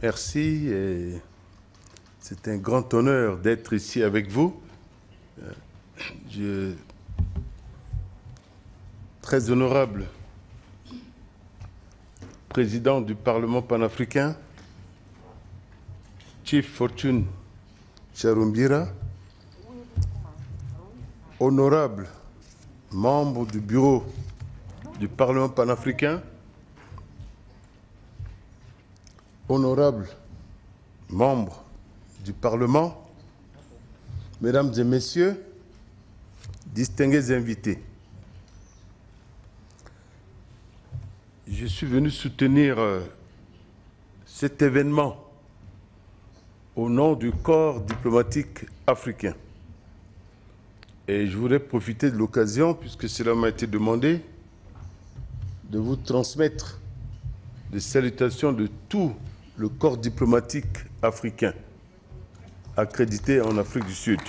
Merci et c'est un grand honneur d'être ici avec vous. Très honorable président du Parlement panafricain, Chief Fortune Charumbira, honorable membre du bureau du Parlement panafricain, honorable membre du Parlement, mesdames et messieurs, distingués invités. Je suis venu soutenir cet événement au nom du corps diplomatique africain. Et je voudrais profiter de l'occasion, puisque cela m'a été demandé, de vous transmettre des salutations de tout le corps diplomatique africain accrédité en Afrique du Sud.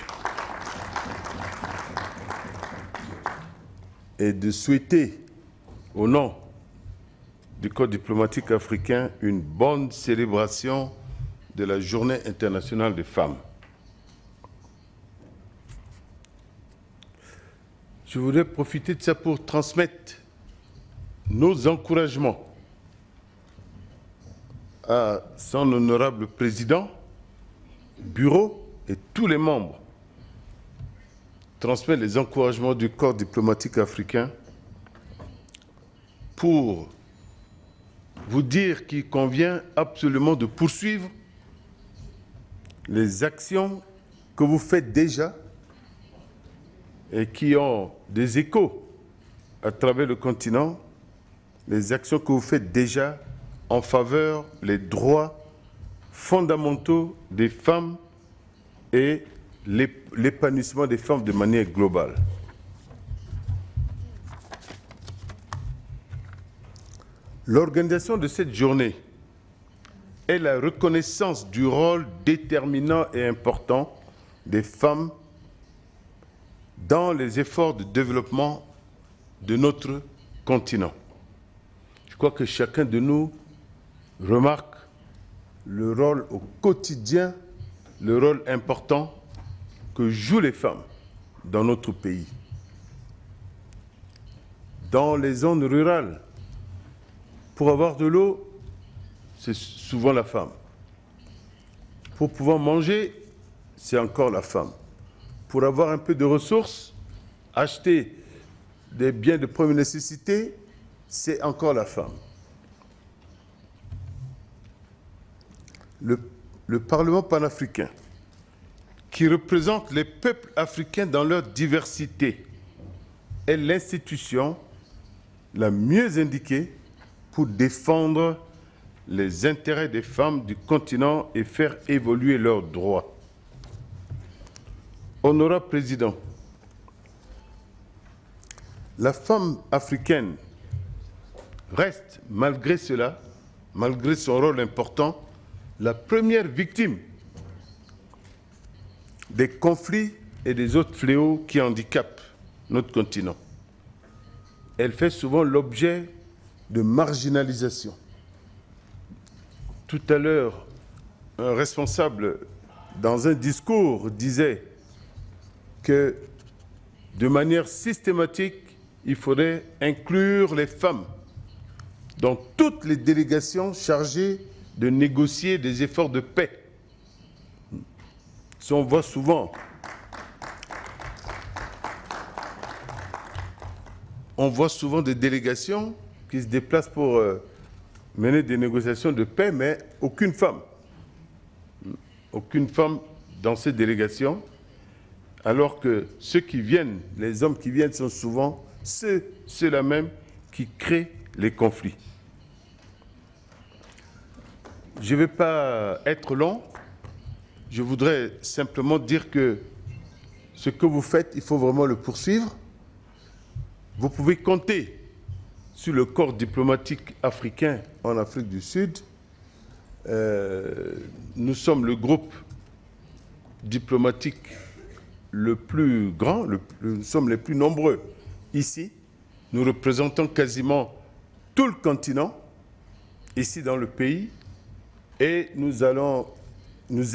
Et de souhaiter, au nom du corps diplomatique africain, une bonne célébration de la Journée internationale des femmes. Je voudrais profiter de ça pour transmettre nos encouragements à son honorable président, bureau et tous les membres. Transmettre les encouragements du corps diplomatique africain pour vous dire qu'il convient absolument de poursuivre les actions que vous faites déjà et qui ont des échos à travers le continent, les actions que vous faites déjà en faveur des droits fondamentaux des femmes et l'épanouissement des femmes de manière globale. L'organisation de cette journée est la reconnaissance du rôle déterminant et important des femmes dans les efforts de développement de notre continent. Je crois que chacun de nous remarque le rôle au quotidien, le rôle important que jouent les femmes dans notre pays. Dans les zones rurales, pour avoir de l'eau, c'est souvent la femme. Pour pouvoir manger, c'est encore la femme. Pour avoir un peu de ressources, acheter des biens de première nécessité, c'est encore la femme. Le Parlement panafricain, qui représente les peuples africains dans leur diversité, est l'institution la mieux indiquée pour défendre les intérêts des femmes du continent et faire évoluer leurs droits. Honorable Président, la femme africaine reste, malgré cela, malgré son rôle important, la première victime des conflits et des autres fléaux qui handicapent notre continent. Elle fait souvent l'objet de marginalisation. Tout à l'heure, un responsable, dans un discours, disait que de manière systématique, il faudrait inclure les femmes dans toutes les délégations chargées de négocier des efforts de paix. Si on voit souvent, des délégations qui se déplacent pour mener des négociations de paix, mais aucune femme. Aucune femme dans ces délégations, alors que ceux qui viennent, les hommes qui viennent sont souvent ceux-là même qui créent les conflits. Je ne vais pas être long, je voudrais simplement dire que ce que vous faites, il faut vraiment le poursuivre. Vous pouvez compter sur le corps diplomatique africain en Afrique du Sud. Nous sommes le groupe diplomatique le plus grand, nous sommes les plus nombreux ici. Nous représentons quasiment tout le continent, ici dans le pays. Et nous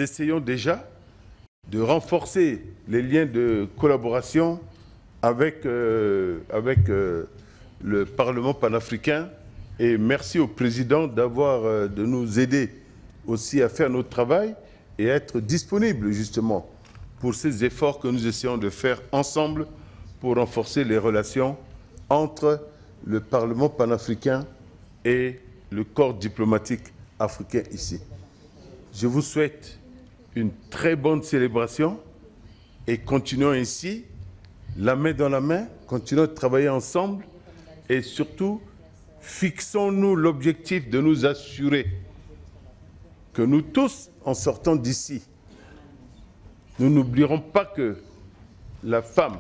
essayons déjà de renforcer les liens de collaboration avec le Parlement panafricain. Et merci au président de nous aider aussi à faire notre travail et à être disponible justement pour ces efforts que nous essayons de faire ensemble pour renforcer les relations entre le Parlement panafricain et le corps diplomatique africain ici. Je vous souhaite une très bonne célébration et continuons ainsi, la main dans la main, continuons de travailler ensemble et surtout, fixons-nous l'objectif de nous assurer que nous tous, en sortant d'ici, nous n'oublierons pas que la femme,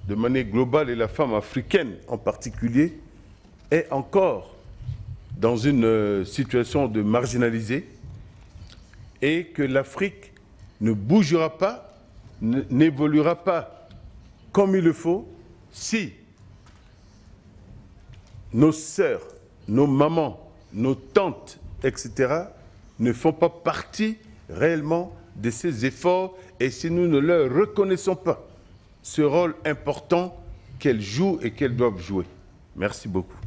de manière globale, et la femme africaine en particulier, est encore dans une situation de marginalisée et que l'Afrique ne bougera pas, n'évoluera pas comme il le faut si nos sœurs, nos mamans, nos tantes, etc., ne font pas partie réellement de ces efforts et si nous ne leur reconnaissons pas ce rôle important qu'elles jouent et qu'elles doivent jouer. Merci beaucoup.